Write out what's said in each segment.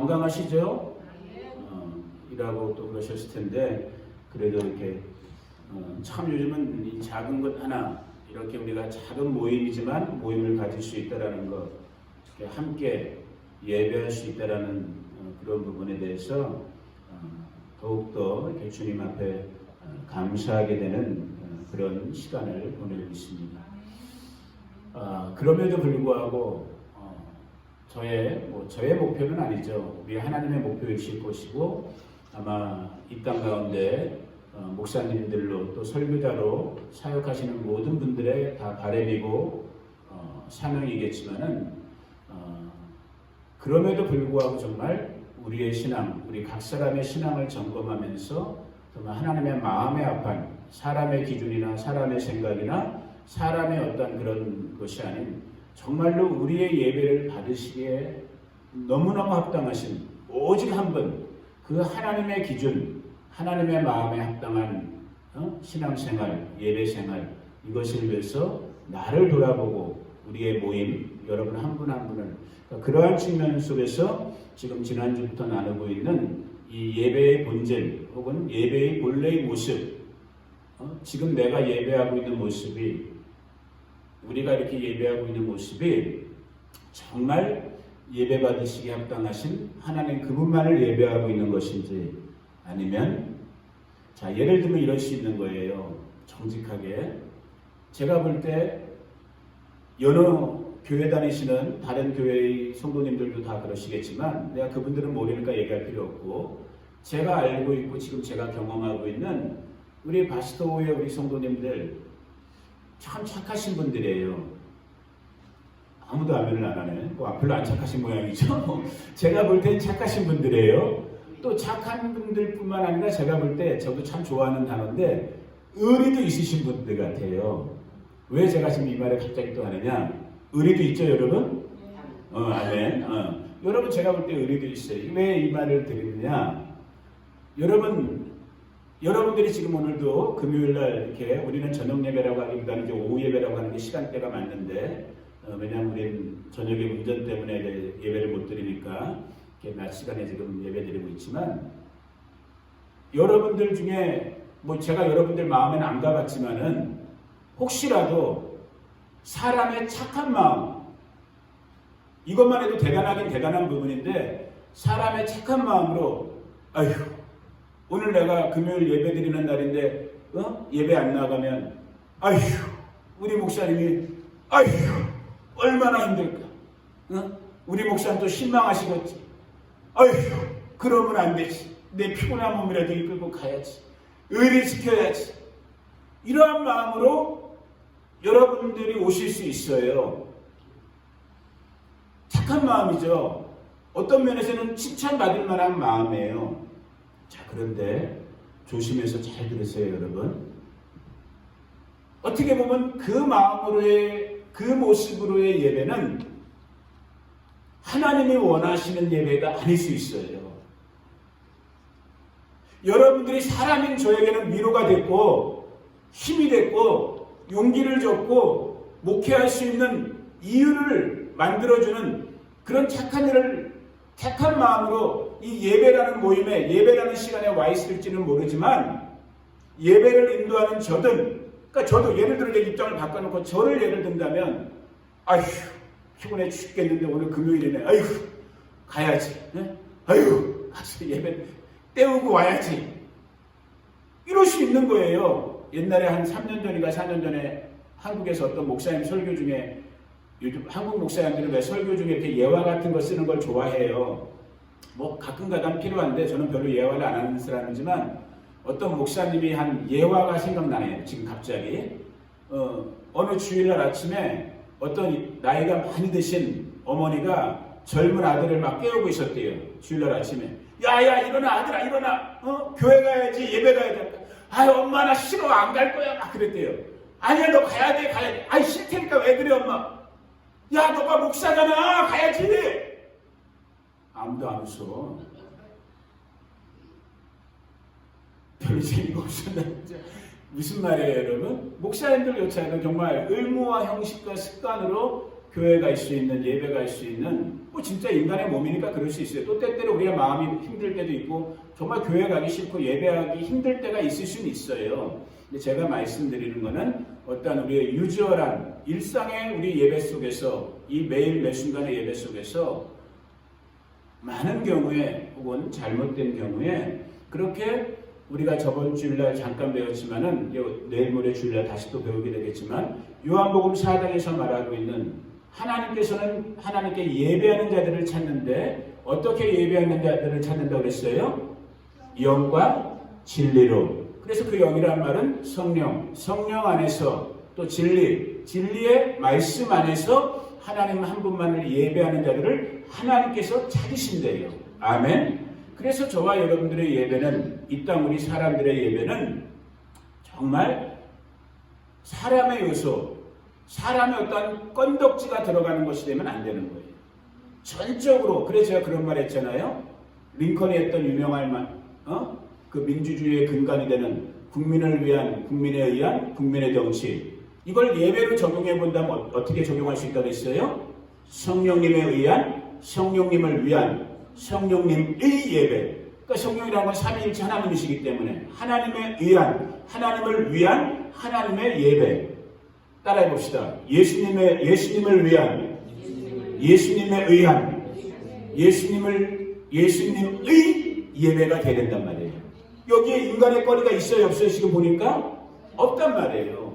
건강하시죠? 이라고 또 그러셨을 텐데, 그래도 이렇게 참 요즘은 이 작은 것 하나, 이렇게 우리가 작은 모임이지만 모임을 가질 수 있다라는 것, 이렇게 함께 예배할 수 있다라는 그런 부분에 대해서 더욱더 이렇게 주님 앞에 감사하게 되는 그런 시간을 보내고 있습니다. 그럼에도 불구하고 저의 목표는 아니죠. 우리 하나님의 목표이실 것이고, 아마 이 땅 가운데 목사님들로 또 설교자로 사역하시는 모든 분들의 다 바람이고 사명이겠지만은 그럼에도 불구하고 정말 우리의 신앙, 우리 각 사람의 신앙을 점검하면서 정말 하나님의 마음에 합한 사람의 기준이나 사람의 생각이나 사람의 어떤 그런 것이 아닌 정말로 우리의 예배를 받으시기에 너무너무 합당하신 오직 한 분, 그 하나님의 기준, 하나님의 마음에 합당한 신앙생활, 예배생활, 이것을 위해서 나를 돌아보고 우리의 모임, 여러분 한 분 한 분을, 그러한 측면 속에서 지금 지난주부터 나누고 있는 이 예배의 본질 혹은 예배의 본래의 모습, 지금 내가 예배하고 있는 모습이, 우리가 이렇게 예배하고 있는 모습이 정말 예배 받으시기에 합당하신 하나님 그분만을 예배하고 있는 것인지, 아니면 자 예를 들면 이럴 수 있는 거예요. 정직하게 제가 볼 때 여러 교회 다니시는 다른 교회의 성도님들도 다 그러시겠지만 내가 그분들은 모르니까 얘기할 필요 없고, 제가 알고 있고 지금 제가 경험하고 있는 우리 바스토의 우리 성도님들 참 착하신 분들이에요. 아무도 아멘을 안 하네. 별로 안 착하신 모양이죠. 제가 볼 땐 착하신 분들이에요. 또 착한 분들뿐만 아니라 제가 볼 때 저도 참 좋아하는 단어인데 의리도 있으신 분들 같아요. 왜 제가 지금 이 말을 갑자기 또 하느냐? 의리도 있죠, 여러분? 아멘. 여러분 제가 볼 때 의리도 있어요. 왜 이 말을 드리느냐? 여러분들이 지금 오늘도 금요일날 이렇게 우리는 저녁 예배라고 하기보다는 이제 오후 예배라고 하는 게 시간대가 맞는데, 왜냐하면 우리는 저녁에 운전 때문에 예배를 못 드리니까 이렇게 낮 시간에 지금 예배 드리고 있지만, 여러분들 중에 제가 여러분들 마음에는 안 가봤지만은 혹시라도 사람의 착한 마음, 이것만 해도 대단하긴 대단한 부분인데, 사람의 착한 마음으로 아휴 오늘 내가 금요일 예배 드리는 날인데 예배 안 나가면 아휴 우리 목사님이 아휴 얼마나 힘들까, 우리 목사님 또 실망하시겠지, 아휴 그러면 안 되지, 내 피곤한 몸이라도 이끌고 가야지, 의리 지켜야지, 이러한 마음으로 여러분들이 오실 수 있어요. 착한 마음이죠. 어떤 면에서는 칭찬받을 만한 마음이에요. 자, 그런데 조심해서 잘 들으세요, 여러분. 어떻게 보면 그 마음으로의, 그 모습으로의 예배는 하나님이 원하시는 예배가 아닐 수 있어요. 여러분들이 사람인 저에게는 위로가 됐고 힘이 됐고 용기를 줬고 목회할 수 있는 이유를 만들어주는 그런 착한 마음으로 이 예배라는 모임에, 예배라는 시간에 와 있을지는 모르지만, 예배를 인도하는 그러니까 저도 예를 들어 입장을 바꿔놓고 저를 예를 든다면, 아휴 피곤해 죽겠는데 오늘 금요일이네, 아휴 가야지, 아휴 가서 예배 때우고 와야지, 이럴 수 있는 거예요. 옛날에 한 3년 전인가 4년 전에 한국에서 어떤 목사님 설교 중에, 요즘 한국 목사님들은 왜 설교 중에 이렇게 예화 같은 거 쓰는 걸 좋아해요. 가끔가다 필요한데 저는 별로 예화를 안 하는 사람이지만, 어떤 목사님이 한 예화가 생각나네요. 지금 갑자기 어느 주일날 아침에 어떤 나이가 많이 드신 어머니가 젊은 아들을 막 깨우고 있었대요. 주일날 아침에 야야 일어나 아들아 일어나, 교회 가야지, 예배 가야 돼. 아유 엄마 나 싫어 안 갈 거야 막 그랬대요. 아니야 너 가야 돼 가야 돼. 아이 싫다니까 왜 그래 엄마. 야 너가 목사잖아 가야지. 아무도 안 웃어. 별 재미가 없었나. 무슨 말이에요 여러분? 목사님들 요차에는 정말 의무와 형식과 습관으로 교회가 갈 수 있는, 예배가 갈 수 있는, 뭐 진짜 인간의 몸이니까 그럴 수 있어요. 또 때때로 우리가 마음이 힘들 때도 있고 정말 교회 가기 싫고 예배하기 힘들 때가 있을 수는 있어요. 근데 제가 말씀드리는 거는 어떤 우리의 유저한 일상의 우리 예배 속에서, 이 매일 매 순간의 예배 속에서 많은 경우에 혹은 잘못된 경우에 그렇게 우리가 저번 주일날 잠깐 배웠지만은 내일 모레 주일날 다시 또 배우게 되겠지만 요한복음 4장에서 말하고 있는 하나님께서는 하나님께 예배하는 자들을 찾는데 어떻게 예배하는 자들을 찾는다고 그랬어요? 영과 진리로. 그래서 그 영이란 말은 성령 안에서 또 진리의 말씀 안에서 하나님 한 분만을 예배하는 자들을 하나님께서 찾으신대요. 아멘. 그래서 저와 여러분들의 예배는, 이 땅 우리 사람들의 예배는 정말 사람의 요소, 사람의 어떤 건덕지가 들어가는 것이 되면 안 되는 거예요. 전적으로. 그래서 제가 그런 말 했잖아요. 링컨이 했던 유명한 말, 그 민주주의의 근간이 되는 국민을 위한, 국민에 의한 국민의 정치. 이걸 예배로 적용해 본다면 어떻게 적용할 수 있다고 했어요? 성령님에 의한, 성령님을 위한, 성령님의 예배. 그러니까 성령이라는 건 삼위일체 하나님이시기 때문에 하나님에 의한, 하나님을 위한 하나님의 예배. 따라해 봅시다. 예수님을 위한, 예수님에 의한, 예수님의 예배가 되야 된단 말이에요. 여기에 인간의 거리가 있어요, 없어요? 지금 보니까 없단 말이에요.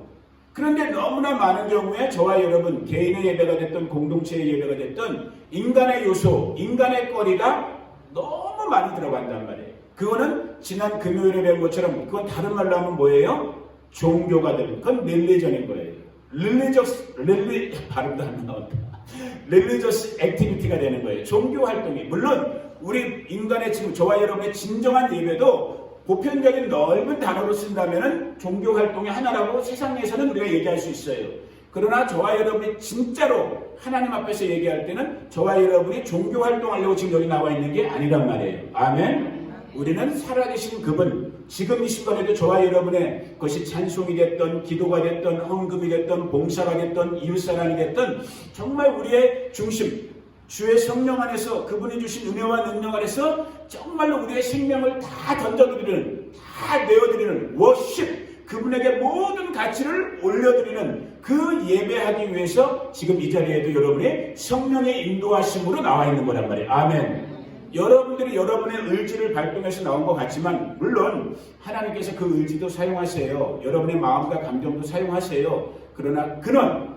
그런데 너무나 많은 경우에 저와 여러분, 개인의 예배가 됐든 공동체의 예배가 됐든 인간의 요소, 인간의 거리가 너무 많이 들어간단 말이에요. 그거는 지난 금요일에 배운 것처럼 그건 다른 말로 하면 뭐예요? 종교가 되는, 그건 릴리전인 거예요. 발음도 안 나온다. 릴리저스 액티비티가 되는 거예요. 종교 활동이. 물론 우리 인간의 지금 저와 여러분의 진정한 예배도 보편적인 넓은 단어로 쓴다면 종교 활동의 하나라고 세상에서는 우리가 얘기할 수 있어요. 그러나 저와 여러분이 진짜로 하나님 앞에서 얘기할 때는 저와 여러분이 종교 활동하려고 지금 여기 나와 있는 게 아니란 말이에요. 아멘. 우리는 살아계신 그분, 지금 이 순간에도 저와 여러분의 것이 찬송이 됐던, 기도가 됐던, 헌금이 됐던, 봉사가 됐던, 이웃사랑이 됐던 정말 우리의 중심, 주의 성령 안에서 그분이 주신 은혜와 능력 안에서 정말로 우리의 생명을 다 던져드리는, 다 내어드리는 워십, 그분에게 모든 가치를 올려드리는 그 예배하기 위해서 지금 이 자리에도 여러분의 성령의 인도하심으로 나와 있는 거란 말이에요. 아멘. 여러분들이 여러분의 의지를 발동해서 나온 것 같지만 물론 하나님께서 그 의지도 사용하세요. 여러분의 마음과 감정도 사용하세요. 그러나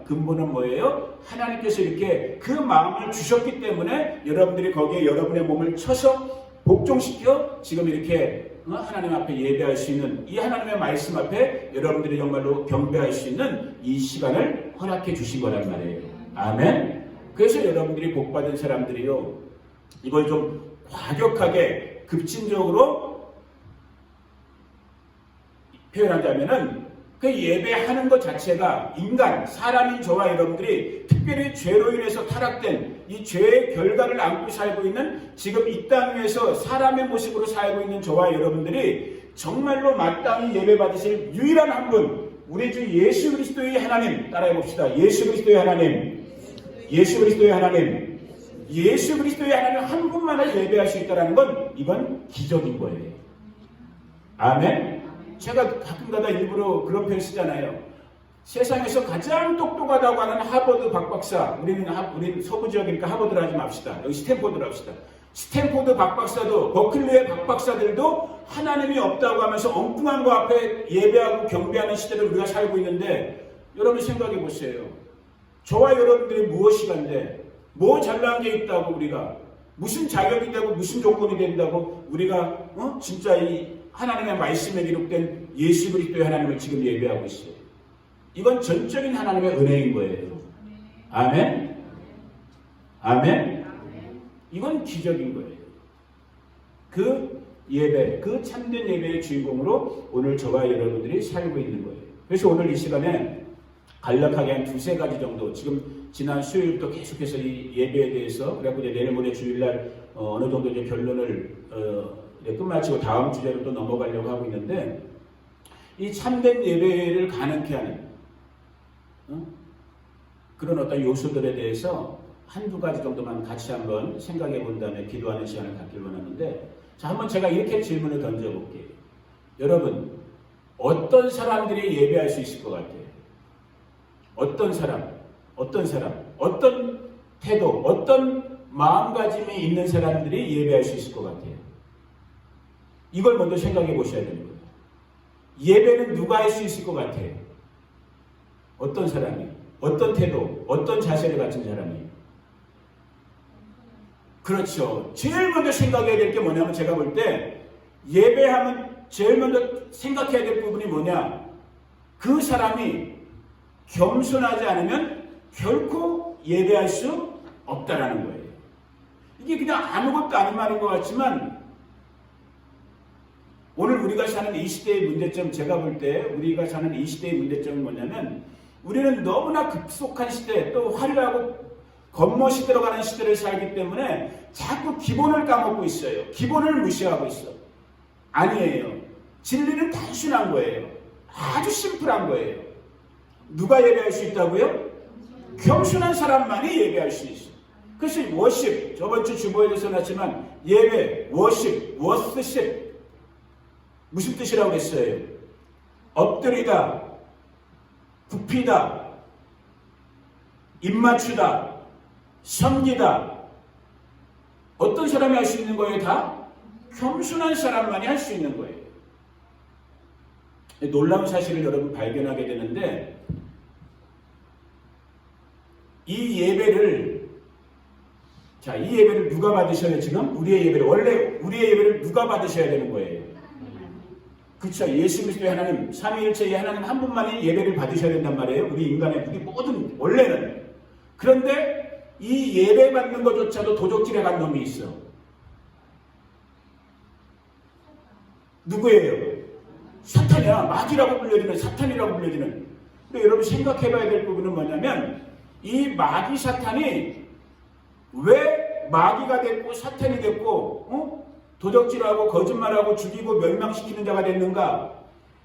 근본은 뭐예요? 하나님께서 이렇게 그 마음을 주셨기 때문에 여러분들이 거기에 여러분의 몸을 쳐서 복종시켜 지금 이렇게 하나님 앞에 예배할 수 있는, 이 하나님의 말씀 앞에 여러분들이 정말로 경배할 수 있는 이 시간을 허락해 주신 거란 말이에요. 아멘. 그래서 여러분들이 복받은 사람들이요, 이걸 좀 과격하게 급진적으로 표현하자면은 그 예배하는 것 자체가 인간, 사람인 저와 여러분들이 특별히 죄로 인해서 타락된 이 죄의 결과를 안고 살고 있는 지금 이 땅 위에서 사람의 모습으로 살고 있는 저와 여러분들이 정말로 마땅히 예배 받으실 유일한 한 분, 우리 주 예수 그리스도의 하나님. 따라해 봅시다. 예수 그리스도의 하나님, 예수 그리스도의 하나님, 예수 그리스도의 하나님 한 분만을 예배할 수 있다는 건 이건 기적인 거예요. 아멘. 제가 가끔가다 일부러 그런 표현 쓰잖아요. 세상에서 가장 똑똑하다고 하는 하버드 박박사, 우리는 서부 지역이니까 하버드를 하지 맙시다. 여기 스탠포드로 합시다. 스탠포드 박박사도, 버클리의 박박사들도 하나님이 없다고 하면서 엉뚱한 거 앞에 예배하고 경배하는 시대를 우리가 살고 있는데, 여러분 생각해 보세요. 저와 여러분들이 무엇이 간데, 뭐 잘난 게 있다고 우리가, 무슨 자격이 되고 무슨 조건이 된다고 우리가 진짜 이 하나님의 말씀에 기록된 예수 그리스도의 하나님을 지금 예배하고 있어요. 이건 전적인 하나님의 은혜인 거예요. 아멘. 아멘. 이건 기적인 거예요. 그 예배, 그 참된 예배의 주인공으로 오늘 저와 여러분들이 살고 있는 거예요. 그래서 오늘 이 시간에 간략하게 한 두세 가지 정도, 지금 지난 수요일부터 계속해서 이 예배에 대해서, 그래갖고 이제 내일 모레 주일날 어느 정도 이제 결론을 끝마치고 다음 주제로 또 넘어가려고 하고 있는데, 이 참된 예배를 가능케 하는 그런 어떤 요소들에 대해서 한두 가지 정도만 같이 한번 생각해 본 다음에 기도하는 시간을 갖길 원하는데, 자, 한번 제가 이렇게 질문을 던져볼게요. 여러분, 어떤 사람들이 예배할 수 있을 것 같아요? 어떤 사람, 어떤 태도, 어떤 마음가짐이 있는 사람들이 예배할 수 있을 것 같아요? 이걸 먼저 생각해 보셔야 되는 거예요. 예배는 누가 할 수 있을 것 같아요? 어떤 사람이, 어떤 태도, 어떤 자세를 갖춘 사람이? 그렇죠. 제일 먼저 생각해야 될 게 뭐냐면, 제가 볼 때 예배하면 제일 먼저 생각해야 될 부분이 뭐냐? 그 사람이 겸손하지 않으면 결코 예배할 수 없다라는 거예요. 이게 그냥 아무것도 아닌 말인 것 같지만, 오늘 우리가 사는 이 시대의 문제점, 제가 볼 때 우리가 사는 이 시대의 문제점은 뭐냐면, 우리는 너무나 급속한 시대, 또 화려하고 겉멋이 들어가는 시대를 살기 때문에 자꾸 기본을 까먹고 있어요. 기본을 무시하고 있어. 아니에요. 진리는 단순한 거예요. 아주 심플한 거예요. 누가 예배할 수 있다고요? 겸손한 사람만이 예배할 수 있어. 그래서 워십, 저번 주 주보에도 써놨지만 예배, 워십, 워스십 무슨 뜻이라고 했어요? 엎드리다, 굽히다, 입맞추다, 섬기다. 어떤 사람이 할 수 있는 거예요? 다 겸손한 사람만이 할 수 있는 거예요. 놀라운 사실을 여러분 발견하게 되는데, 이 예배를 누가 받으셔야 지금? 우리의 예배를, 원래 우리의 예배를 누가 받으셔야 되는 거예요? 그렇죠. 예수 그리스도의 하나님, 삼위일체의 하나님 한 분만이 예배를 받으셔야 된단 말이에요. 우리 인간의 우리 모든 원래는. 그런데 이 예배 받는 것조차도 도적질해 간 놈이 있어. 누구예요? 사탄이야. 마귀라고 불려지는, 사탄이라고 불려지는. 근데 여러분 생각해봐야 될 부분은 뭐냐면, 이 마귀 사탄이 왜 마귀가 됐고 사탄이 됐고 도적질하고 거짓말하고 죽이고 멸망시키는 자가 됐는가?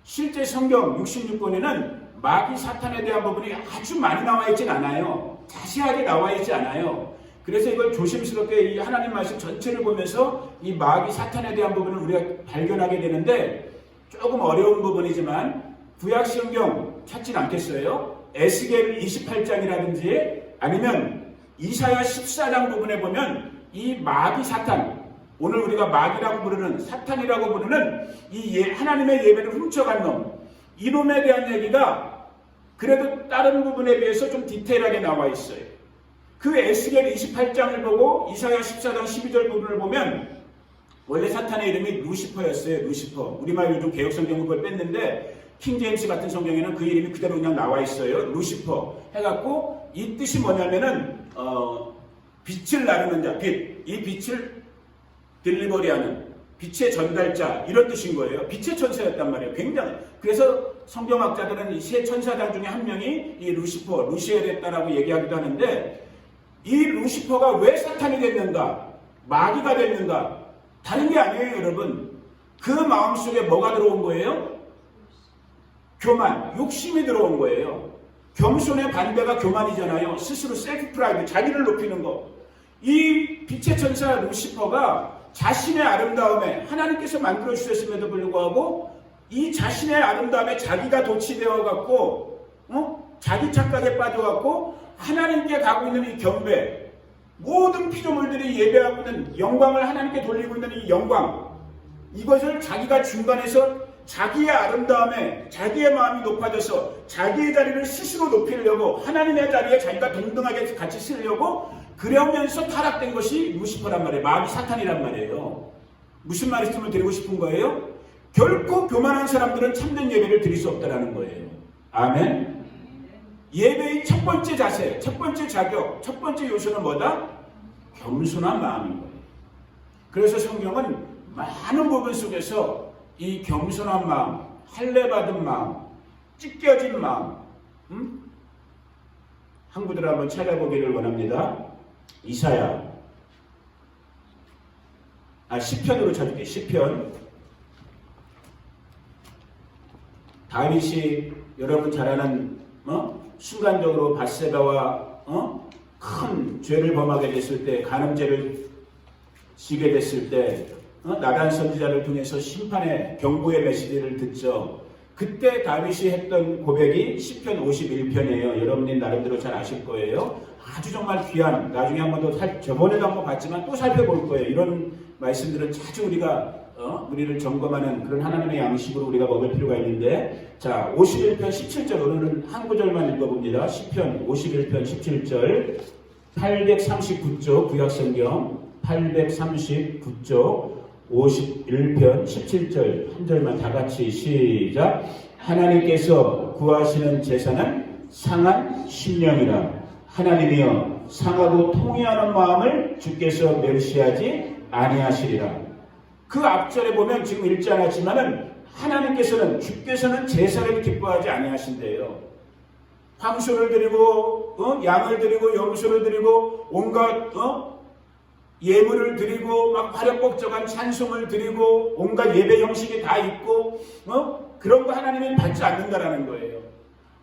실제 성경 66권에는 마귀 사탄에 대한 부분이 아주 많이 나와 있진 않아요. 자세하게 나와 있지 않아요. 그래서 이걸 조심스럽게 이 하나님 말씀 전체를 보면서 이 마귀 사탄에 대한 부분을 우리가 발견하게 되는데, 조금 어려운 부분이지만 구약 성경 찾진 않겠어요? 에스겔 28장이라든지 아니면 이사야 14장 부분에 보면 이 마귀 사탄, 오늘 우리가 마귀라고 부르는, 사탄이라고 부르는 이 하나님의 예배를 훔쳐간 놈, 이놈에 대한 얘기가 그래도 다른 부분에 비해서 좀 디테일하게 나와 있어요. 그 에스겔 28장을 보고 이사야 14장 12절 부분을 보면, 원래 사탄의 이름이 루시퍼였어요. 루시퍼. 우리말 요즘 개혁성경은 그걸 뺐는데 킹제임스 같은 성경에는 그 이름이 그대로 그냥 나와 있어요. 루시퍼 해갖고, 이 뜻이 뭐냐면은 빛을 나르는 자, 빛. 이 빛을 딜리버리하는, 빛의 전달자, 이런 뜻인 거예요. 빛의 천사였단 말이에요. 굉장히. 그래서 성경학자들은 이 세 천사장 중에 한 명이 이 루시퍼, 루시엘이었다라고 얘기하기도 하는데, 이 루시퍼가 왜 사탄이 됐는가? 마귀가 됐는가? 다른 게 아니에요, 여러분. 그 마음속에 뭐가 들어온 거예요? 교만, 욕심이 들어온 거예요. 겸손의 반대가 교만이잖아요. 스스로 셀프 프라이드, 자기를 높이는 거. 이 빛의 천사 루시퍼가 자신의 아름다움에, 하나님께서 만들어 주셨음에도 불구하고 이 자신의 아름다움에 자기가 도취되어 갖고 자기 착각에 빠져 갖고 하나님께 가고 있는 이 경배, 모든 피조물들이 예배하고 있는 영광을 하나님께 돌리고 있는 이 영광, 이것을 자기가 중간에서 자기의 아름다움에 자기의 마음이 높아져서 자기의 자리를 스스로 높이려고, 하나님의 자리에 자기가 동등하게 같이 쓰려고 그러면서 타락된 것이 루시퍼란 말이에요. 마귀 사탄이란 말이에요. 무슨 말씀을 드리고 싶은 거예요? 결코 교만한 사람들은 참된 예배를 드릴 수 없다는 거예요. 아멘. 예배의 첫 번째 자세, 첫 번째 자격, 첫 번째 요소는 뭐다? 겸손한 마음인 거예요. 그래서 성경은 많은 부분 속에서 이 겸손한 마음, 할례받은 마음, 찢겨진 마음, 한 구절 한번 찾아보기를 원합니다. 이사야, 시편으로 찾을게요. 시편. 다윗이 여러분 잘 아는 순간적으로 밧세바와 큰 죄를 범하게 됐을 때, 간음죄를 지게 됐을 때, 나단 선지자를 통해서 심판의 경고의 메시지를 듣죠. 그때 다윗이 했던 고백이 시편 51편이에요. 여러분이 나름대로 잘 아실 거예요. 아주 정말 귀한, 나중에 한 번 더 저번에도 한번 봤지만 또 살펴볼 거예요. 이런 말씀들은 자주 우리를 점검하는 그런 하나님의 양식으로 우리가 먹을 필요가 있는데, 자, 51편 17절, 오늘은 한 구절만 읽어봅니다. 시편 51편 17절, 839쪽 구약성경 839쪽 51편 17절 한 절만 다 같이 시작. 하나님께서 구하시는 제사는 상한 심령이라. 하나님이여 상하고 통회하는 마음을 주께서 멸시하지 아니하시리라. 그 앞절에 보면 지금 읽지 않았지만은 하나님께서는, 주께서는 제사를 기뻐하지 아니하신대요. 황소를 드리고 양을 드리고 염소를 드리고 온갖 예물을 드리고 막 화려복적한 찬송을 드리고 온갖 예배 형식이 다 있고 그런 거 하나님은 받지 않는다라는 거예요.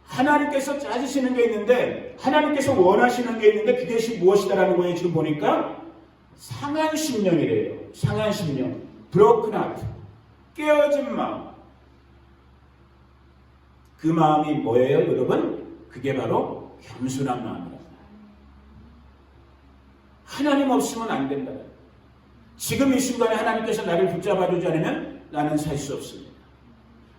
하나님께서 찾으시는 게 있는데, 하나님께서 원하시는 게 있는데, 그것이 무엇이다라는 거예요. 지금 보니까 상한 심령이래요. 상한 심령, broken heart, 깨어진 마음. 그 마음이 뭐예요, 여러분? 그게 바로 겸손한 마음이에요. 하나님 없으면 안 된다. 지금 이 순간에 하나님께서 나를 붙잡아 주지 않으면 나는 살 수 없습니다.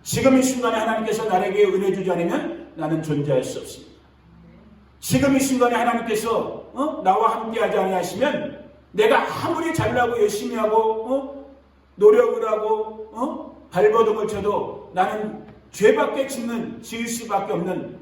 지금 이 순간에 하나님께서 나에게 은혜 주지 않으면 나는 존재할 수 없습니다. 지금 이 순간에 하나님께서 나와 함께 하지 아니하시면 내가 아무리 잘나고 열심히 하고 노력을 하고 발버둥을 쳐도 나는 죄밖에 지을 수밖에 없는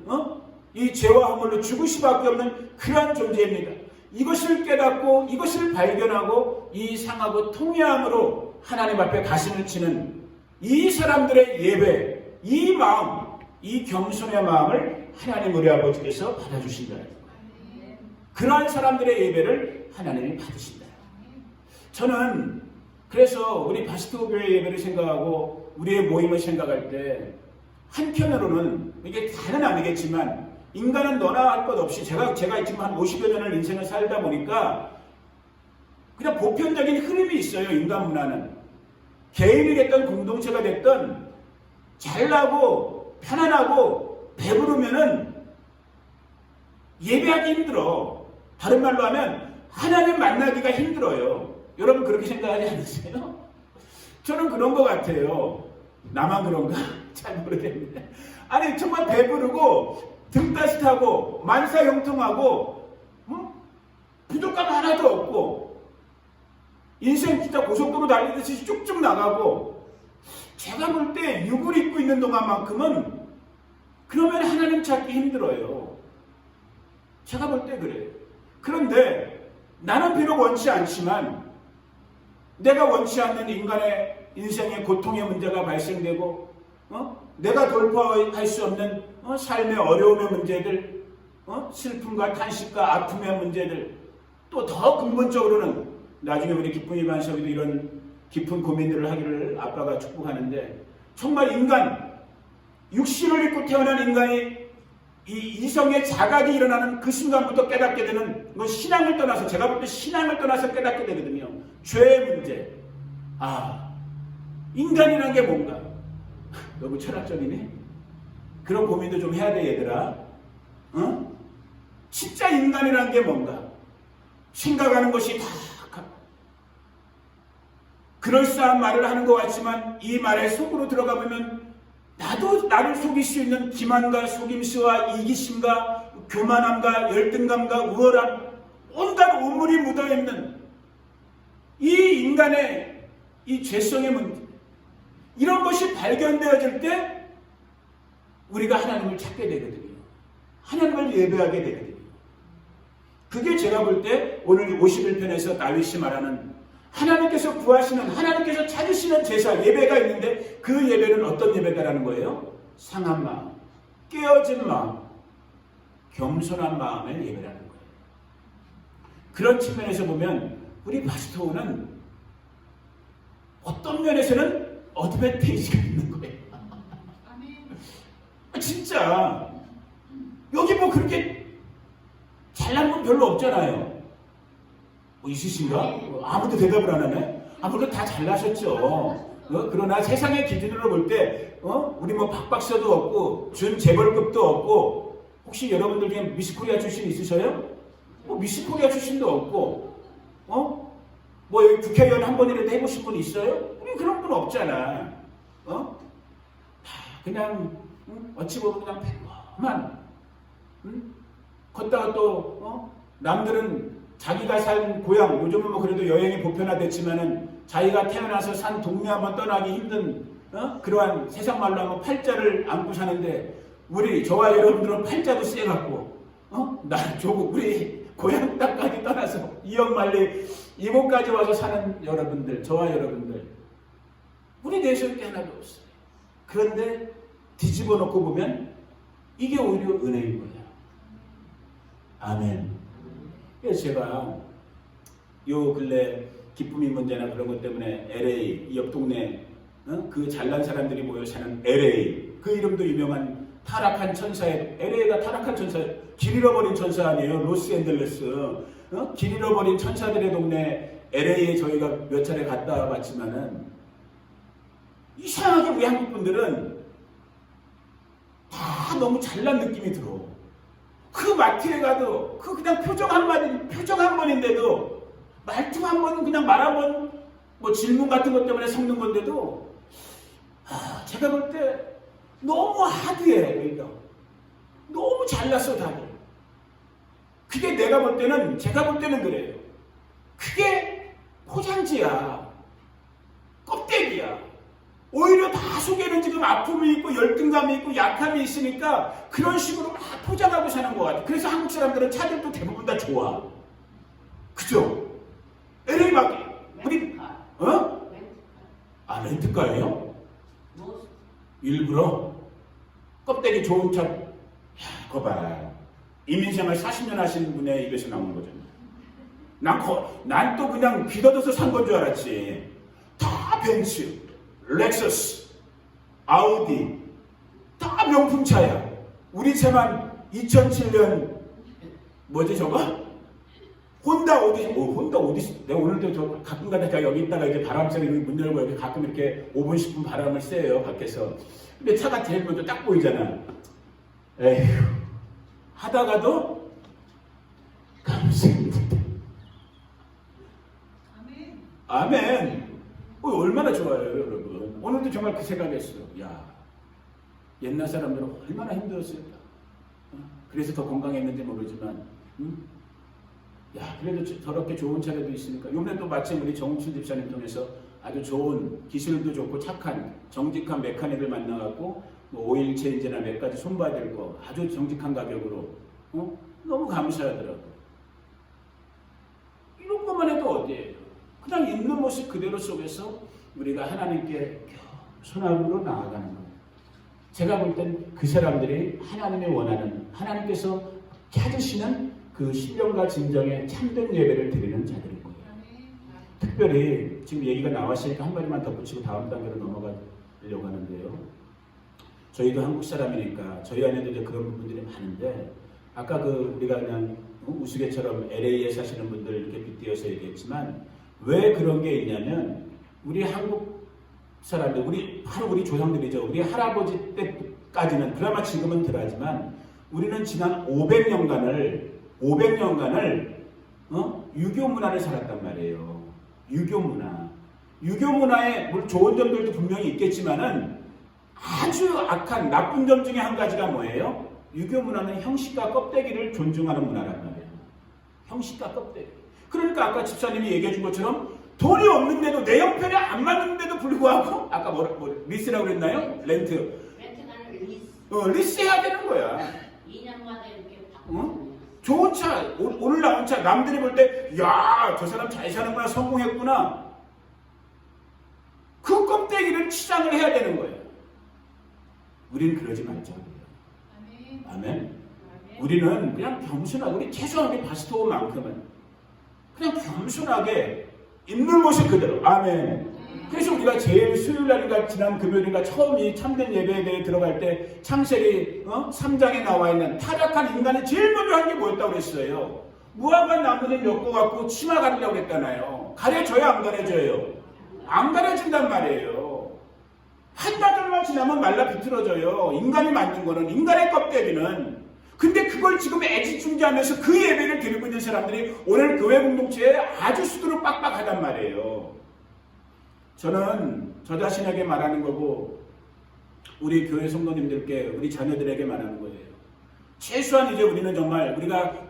이 죄와 허물로 죽을 수밖에 없는 그러한 존재입니다. 이것을 깨닫고 이것을 발견하고 이 상하고 통회함으로 하나님 앞에 가슴을 치는 이 사람들의 예배, 이 마음, 이 겸손의 마음을 하나님 우리 아버지께서 받아주신다. 그러한 사람들의 예배를 하나님이 받으신다. 저는 그래서 우리 바스토 교회 예배를 생각하고 우리의 모임을 생각할 때 한편으로는 이게 다는 아니겠지만 인간은 너나 할 것 없이 제가 지금 한 50여 년을 인생을 살다 보니까 그냥 보편적인 흐름이 있어요. 인간 문화는. 개인이 됐던 공동체가 됐던 잘나고 편안하고 배부르면은 예배하기 힘들어. 다른 말로 하면 하나님 만나기가 힘들어요. 여러분 그렇게 생각하지 않으세요? 저는 그런 것 같아요. 나만 그런가? 잘 모르겠는데. 아니 정말 배부르고 등 따뜻하고 만사형통하고 부족함 하나도 없고 인생 진짜 고속도로 달리듯이 쭉쭉 나가고 제가 볼 때 육을 입고 있는 동안만큼은 그러면 하나님 찾기 힘들어요. 제가 볼 때 그래요. 그런데 나는 비록 원치 않지만 내가 원치 않는 인간의 인생의 고통의 문제가 발생되고 내가 돌파할 수 없는 삶의 어려움의 문제들, 슬픔과 탄식과 아픔의 문제들, 또 더 근본적으로는 나중에 우리 기쁨의 반석에도 이런 깊은 고민들을 하기를 아빠가 축복하는데 정말 인간, 육신을 입고 태어난 인간이 이 이성의 자각이 일어나는 그 순간부터 깨닫게 되는 신앙을 떠나서 제가 볼 때 신앙을 떠나서 깨닫게 되거든요. 죄의 문제. 인간이란 게 뭔가? 너무 철학적이네? 그런 고민도 좀 해야 돼 얘들아. 진짜 인간이란 게 뭔가? 생각하는 것이 다 그럴싸한 말을 하는 것 같지만 이 말에 속으로 들어가 보면 나도 나를 속일 수 있는 기만과 속임수와 이기심과 교만함과 열등감과 우월함 온갖 오물이 묻어있는 이 인간의 이 죄성의 문제, 이런 것이 발견되어질 때 우리가 하나님을 찾게 되거든요. 하나님을 예배하게 되거든요. 그게 제가 볼 때 오늘 51편에서 다윗이 말하는 하나님께서 구하시는, 하나님께서 찾으시는 제사, 예배가 있는데 그 예배는 어떤 예배다라는 거예요? 상한 마음, 깨어진 마음, 겸손한 마음의 예배라는 거예요. 그런 측면에서 보면 우리 바스토는 어떤 면에서는 어드밴테이지가 있는 거예요. 진짜 여기 뭐 그렇게 잘난 분 별로 없잖아요. 뭐 있으신가? 아무도 대답을 안 하네? 물론 다 잘나셨죠. 그러나 세상의 기준으로 볼 때, 우리 뭐 박박사도 없고, 준 재벌급도 없고, 혹시 여러분들 중에 미스코리아 출신 있으셔요? 뭐 미스코리아 출신도 없고, 뭐 여기 국회의원 한 번이라도 해보신 분 있어요? 우리 그런 분 없잖아. 그냥, 어찌 보면 그냥 평범한, 걷다가 또, 남들은 자기가 산 고향, 요즘은 뭐 그래도 여행이 보편화됐지만은 자기가 태어나서 산 동네 한번 떠나기 힘든 그러한 세상 말로 하면 팔자를 안고 사는데 저와 여러분들은 팔자도 쎄갖고 나 조국 우리 고향 땅까지 떠나서 이역만리 이곳까지 와서 사는 여러분들, 저와 여러분들 우리 내세울 게 하나도 없어요. 그런데 뒤집어 놓고 보면 이게 오히려 은혜인 거예요. 아멘. 그래서 제가 요 근래 기쁨이 문제나 그런 것 때문에 LA 옆 동네 그 잘난 사람들이 모여 사는 LA 그 이름도 유명한 타락한 천사의 LA가 타락한 천사 길 잃어버린 천사 아니에요. 로스앤젤레스 길 잃어버린 천사들의 동네 LA에 저희가 몇 차례 갔다 와봤지만은 이상하게 우리 한국 분들은 다 너무 잘난 느낌이 들어. 그 마트에 가도 그 그냥 표정 한 번인데도 말투 한 번 그냥 말 한 번 뭐 질문 같은 것 때문에 섞는 건데도 제가 볼 때 너무 하드해. 그러니까 너무 잘났어 다들. 그게 제가 볼 때는 그래요. 그게 포장지야. 껍데기야. 오히려 다 속에는 지금 아픔이 있고 열등감이 있고 약함이 있으니까 그런 식으로 막 포장하고 사는 것 같아. 그래서 한국 사람들은 차들도 대부분 다 좋아. 그죠? LA 밖에 우리 렌트카예요? 일부러 껍데기 좋은 차 그거 봐. 이민생활 40년 하시는 분의 입에서 나오는 거잖아. 난 또 그냥 귀닫아서 산 건 줄 알았지. 다 벤츠, 렉서스, 아우디 다 명품차야. 우리 차만 2007년 뭐지 저거? 혼다 오디시. 내가 오늘도 저 가끔 가다가 여기 있다가 이제 바람쐬기 문 열고 여기 가끔 이렇게 5분 10분 바람을 쐬요 밖에서. 근데 차가 제일 먼저 딱 보이잖아. 에휴 하다가도 감사합니다. 아멘. 얼마나 좋아요 여러분. 오늘도 정말 그 생각했어요. 야 옛날 사람들은 얼마나 힘들었을까. 그래서 더 건강했는지 모르지만 야 그래도 저렇게 좋은 차례도 있으니까. 요번에 또 마침 우리 정웅춘 집사님 통해서 아주 좋은 기술도 좋고 착한 정직한 메카닉을 만나갖고 뭐 오일 체인지나 몇 가지 손봐야 거 아주 정직한 가격으로 너무 감사하더라고. 이런 것만 해도 어디예요. 그냥 있는 모습 그대로 속에서 우리가 하나님께 손아귀로 나아가는 거예요. 제가 볼 땐 그 사람들이 하나님이 원하는 하나님께서 찾으시는 그 신령과 진정의 참된 예배를 드리는 자들인 거예요. 특별히 지금 얘기가 나왔으니까 한 가지만 덧붙이고 다음 단계로 넘어가려고 하는데요. 저희도 한국 사람이니까 저희 안에도 이제 그런 부분들이 많은데 아까 우리가 그냥 우스개처럼 LA에 사시는 분들 이렇게 빗대어서 얘기했지만 왜 그런 게 있냐면 우리 한국 사람들 바로 우리 조상들이죠. 우리 할아버지 때까지는 그나마 지금은 덜하지만 우리는 지난 500년간을 유교 문화를 살았단 말이에요. 유교 문화에 물론 좋은 점들도 분명히 있겠지만은 아주 악한 나쁜 점 중에 한 가지가 뭐예요? 유교 문화는 형식과 껍데기를 존중하는 문화란 말이에요. 형식과 껍데기. 그러니까 아까 집사님이 얘기해 준 것처럼 돈이 없는데도 내 형편에 안 맞는데도 불구하고 아까 리스라고 그랬나요? 렌트는 리스. 리스해야 되는 거야. 2년마다 이렇게 바꾸는 좋은 차, 오늘 나온 차 남들이 볼 때 야, 저 사람 잘 사는구나, 성공했구나. 그 껍데기를 치장을 해야 되는 거예요. 우리는 그러지 말자. 아멘. 우리는 그냥 겸손하게 우리 최소한 우리 바스토만큼은 그냥 겸손하게 있는 모습 그대로. 아멘. 그래서 우리가 제일 수요일날인가 지난 금요일인가 처음 이 참된 예배에 대해 들어갈 때 창세기 3장에 나와 있는 타락한 인간이 제일 먼저 한 게 뭐였다고 그랬어요? 무화과 나무를 엮어갖고 치마 가리려고 그랬잖아요. 가려져요, 안 가려져요? 안 가려진단 말이에요. 한나절만 지나면 말라 비틀어져요. 인간이 만든 거는, 인간의 껍데기는. 근데 그걸 지금 애지중지하면서 그 예배를 드리고 있는 사람들이 오늘 교회 공동체에 아주 수두룩 빡빡하단 말이에요. 저는 저 자신에게 말하는 거고 우리 교회 성도님들께, 우리 자녀들에게 말하는 거예요. 최소한 이제 우리는 정말 우리가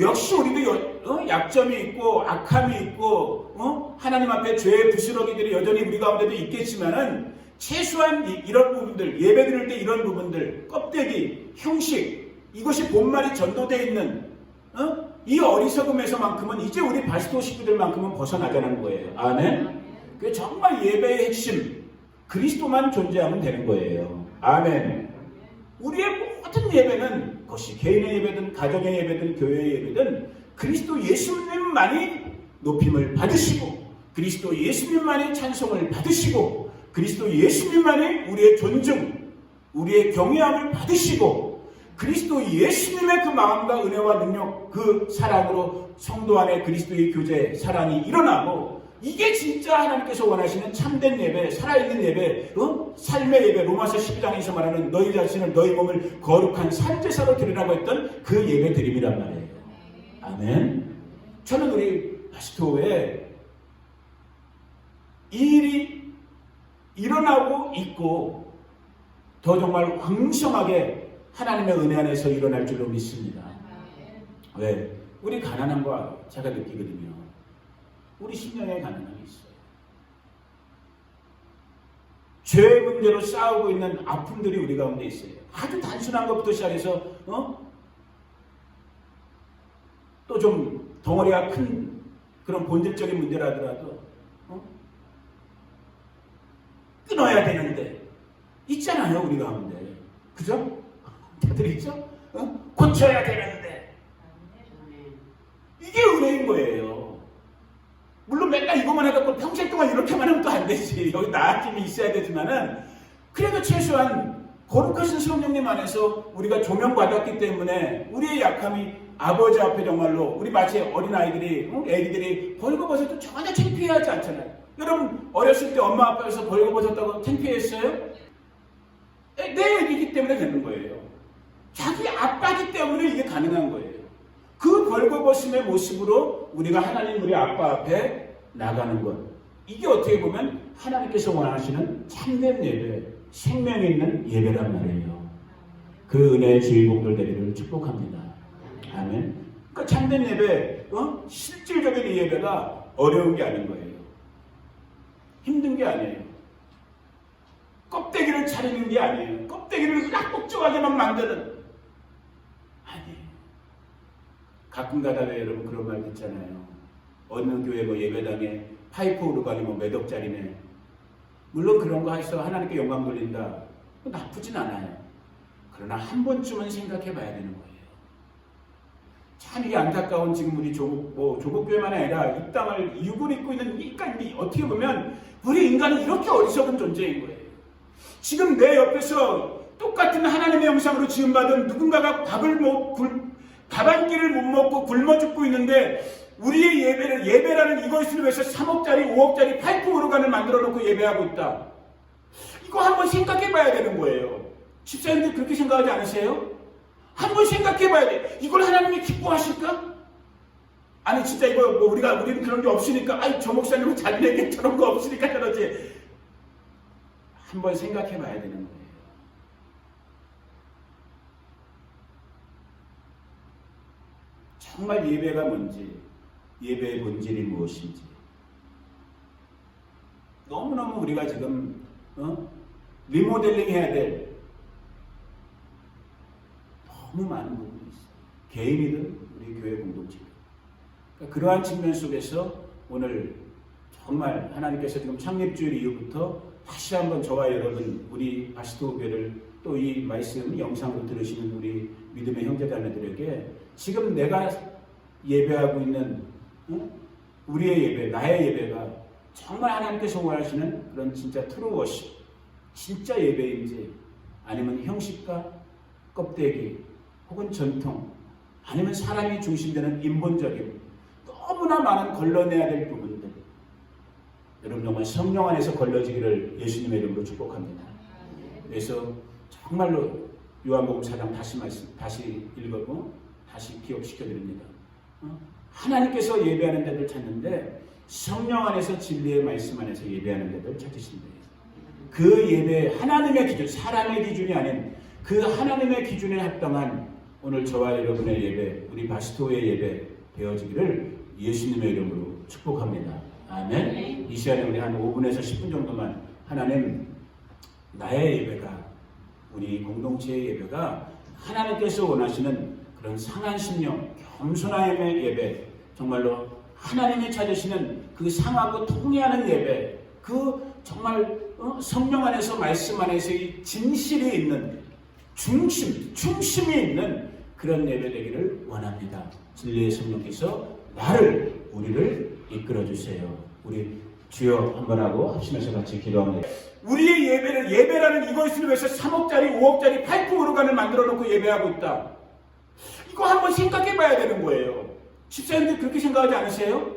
역시 우리도 약점이 있고 악함이 있고 하나님 앞에 죄의 부스러기들이 여전히 우리 가운데도 있겠지만은 최소한 이런 부분들, 예배 드릴 때 이런 부분들, 껍데기, 형식, 이것이 본말이 전도되어 있는 이 어리석음에서만큼은 이제 우리 바스토 식구들만큼은 벗어나자는 거예요. 아멘. 그 정말 예배의 핵심, 그리스도만 존재하면 되는 거예요. 아멘. 우리의 모든 예배는, 그것이 개인의 예배든 가정의 예배든 교회의 예배든 그리스도 예수님만이 높임을 받으시고, 그리스도 예수님만이 찬송을 받으시고, 그리스도 예수님만이 우리의 존중, 우리의 경외함을 받으시고, 그리스도 예수님의 그 마음과 은혜와 능력, 그 사랑으로 성도 안에 그리스도의 교제, 사랑이 일어나고, 이게 진짜 하나님께서 원하시는 참된 예배, 살아있는 예배, 삶의 예배, 로마서 12장에서 말하는 너희 자신을, 너희 몸을 거룩한 산제사로 드리라고 했던 그 예배 드림이란 말이에요. 아멘. 저는 우리 바스토에 이 일이 일어나고 있고 더 정말 왕성하게 하나님의 은혜 안에서 일어날 줄로 믿습니다. 왜? 우리 가난한 거 제가 느끼거든요. 우리 심령에 가난함이 있어요. 죄의 문제로 싸우고 있는 아픔들이 우리 가운데 있어요. 아주 단순한 것부터 시작해서 또 좀 덩어리가 큰 그런 본질적인 문제라더라도 끊어야 되는데 있잖아요, 우리 가운데. 그죠? 다들 있죠? 고쳐야 되는데 이게 은혜인 거예요. 물론 맨날 이것만 해갖고 평생 동안 이렇게만 하면 또 안 되지. 여기 나아짐이 있어야 되지만은 그래도 최소한 거룩하신 성령님 안에서 우리가 조명받았기 때문에 우리의 약함이 아버지 앞에 정말로 우리 마치 어린아이들이, 애기들이 벌거벗어도 전혀 창피하지 않잖아요. 여러분 어렸을 때 엄마 아빠에서 벌거벗었다고 창피했어요? 내 애기이기 때문에 되는 거예요. 자기 아빠이기 때문에 이게 가능한 거예요. 그 벌거벗음의 모습으로 우리가 하나님 우리 아빠 앞에 나가는 것, 이게 어떻게 보면 하나님께서 원하시는 참된 예배, 생명이 있는 예배란 말이에요. 그 은혜의 주인공들 되기를 축복합니다. 아멘. 그러니까 참된 예배, 실질적인 이 예배가 어려운 게 아닌 거예요. 힘든 게 아니에요. 껍데기를 차리는 게 아니에요. 껍데기를 약복잡하게만 만드는, 아니에요. 가끔가다 왜 여러분 그런 말 듣잖아요. 어느 교회 뭐 예배당에 파이프 오르간이 뭐 몇 억짜리네. 물론 그런 거 해서 하나님께 영광 돌린다, 나쁘진 않아요. 그러나 한 번쯤은 생각해 봐야 되는 거예요. 참 이게 안타까운 지금 우리 조국교회만 아니라 이 땅을 육을 입고 있는 인간이 어떻게 보면 우리 인간은 이렇게 어리석은 존재인 거예요. 지금 내 옆에서 똑같은 하나님의 형상으로 지음받은 누군가가 밥 한 끼를 못 먹고 굶어 죽고 있는데 우리의 예배라는 이것을 위해서 3억짜리, 5억짜리 파이프 오르간을 만들어 놓고 예배하고 있다. 이거 한번 생각해 봐야 되는 거예요. 집사님들 그렇게 생각하지 않으세요? 한번 생각해 봐야 돼. 이걸 하나님이 기뻐하실까? 아니 진짜 이거 우리는 그런 게 없으니까, 아이 저 목사님은 자기에게 저런 거 없으니까 저러지. 한번 생각해 봐야 되는 거예요. 정말 예배가 뭔지, 예배의 본질이 무엇인지. 너무너무 우리가 지금 리모델링 해야 될 너무 많은 부분이 있어요. 개인이든 우리 교회 공동체든. 그러니까 그러한 측면 속에서 오늘 정말 하나님께서 지금 창립주일 이후부터 다시 한번 저와 여러분, 우리 바스토 교회를 또 이 말씀 영상으로 들으시는 우리 믿음의 형제자매들에게 지금 내가 예배하고 있는 우리의 예배, 나의 예배가 정말 하나님께서 원하시는 그런 진짜 트루 워십, 진짜 예배인지 아니면 형식과 껍데기 혹은 전통 아니면 사람이 중심되는 인본적인 너무나 많은 걸러내야 될 부분들, 여러분 정말 성령 안에서 걸러지기를 예수님의 이름으로 축복합니다. 그래서 정말로 요한복음 4장 다시 읽고 다시 기억시켜 드립니다. 하나님께서 예배하는 데들 찾는데 성령 안에서 진리의 말씀 안에서 예배하는 데들 찾으신대요. 그 예배, 하나님의 기준, 사람의 기준이 아닌 그 하나님의 기준에 합당한 오늘 저와 여러분의 예배, 우리 바스토의 예배 되어지기를 예수님의 이름으로 축복합니다. 아멘. 이 시간에 우리 한 5분에서 10분 정도만 하나님, 나의 예배가, 우리 공동체의 예배가 하나님께서 원하시는 그런 상한 심령, 겸손함의 예배, 정말로 하나님이 찾으시는 그 상하고 통해하는 예배, 그 정말 성령 안에서 말씀 안에서의 진실이 있는 중심이 있는 그런 예배 되기를 원합니다. 진리의 성령께서 우리를 이끌어 주세요. 우리 주여 한번 하고 합심해서 같이 기도합니다. 우리의 예배라는 이것을 위해서 3억짜리, 5억짜리 파이프오르간을 만들어 놓고 예배하고 있다. 이거 한번 생각해 봐야 되는 거예요. 집사님들 그렇게 생각하지 않으세요?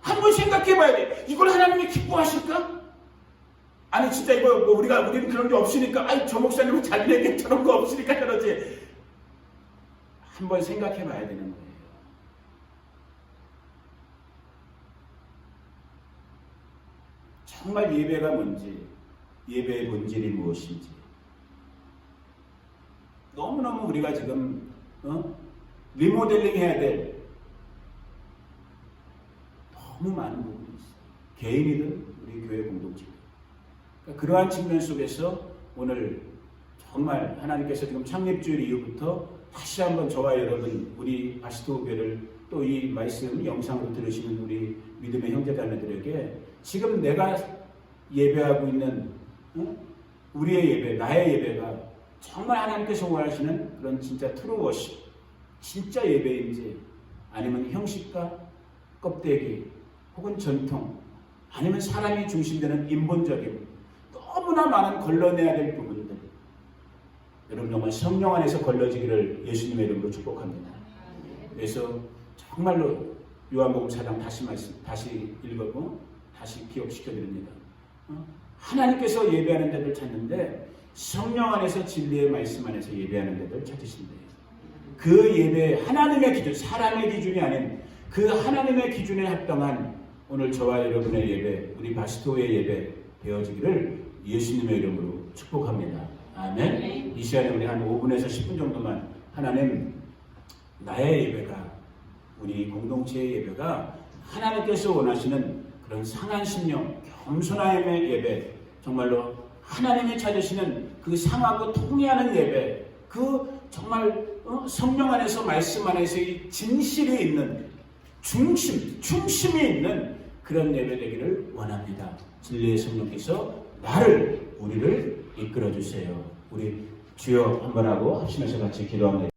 한번 생각해 봐야 돼. 이걸 하나님이 기뻐하실까? 아니 진짜 이거 우리는 그런 게 없으니까 저 목사님은 잘 얘기해 저런 거 없으니까 그러지. 한번 생각해 봐야 되는 거예요. 정말 예배가 뭔지, 예배의 본질이 무엇인지 너무너무 우리가 지금 리모델링 해야 될 너무 많은 부분이 있어요. 개인이든 우리 교회 공동체. 그러니까 그러한 측면 속에서 오늘 정말 하나님께서 지금 창립주일 이후부터 다시 한번 저와 여러분 우리 바스토 교회를 또 이 말씀 영상으로 들으시는 우리 믿음의 형제자매들에게 지금 내가 예배하고 있는 우리의 예배, 나의 예배가 정말 하나님께서 원하시는 그런 진짜 트루 워십, 진짜 예배인지 아니면 형식과 껍데기 혹은 전통 아니면 사람이 중심되는 인본적인 너무나 많은 걸러내야 될 부분들, 여러분 정말 성령 안에서 걸러지기를 예수님의 이름으로 축복합니다. 그래서 정말로 요한복음 4장 다시 읽고 다시 기억시켜 드립니다. 하나님께서 예배하는 데들 찾는데 성령 안에서 진리의 말씀 안에서 예배하는 데들 찾으신대요. 그 예배, 하나님의 기준, 사람의 기준이 아닌 그 하나님의 기준에 합당한 오늘 저와 여러분의 예배, 우리 바스토의 예배 되어지기를 예수님의 이름으로 축복합니다. 아멘. 이 시간에 우리 한 5분에서 10분 정도만 하나님, 나의 예배가, 우리 공동체의 예배가 하나님께서 원하시는 그런 상한 심령, 겸손함의 예배, 정말로 하나님이 찾으시는 그 상하고 통해하는 예배, 그 정말 성령 안에서 말씀 안에서의 진실이 있는 중심이 있는 그런 예배 되기를 원합니다. 진리의 성령께서 우리를 이끌어 주세요. 우리 주여 한번 하고 합심해서 같이 기도합니다.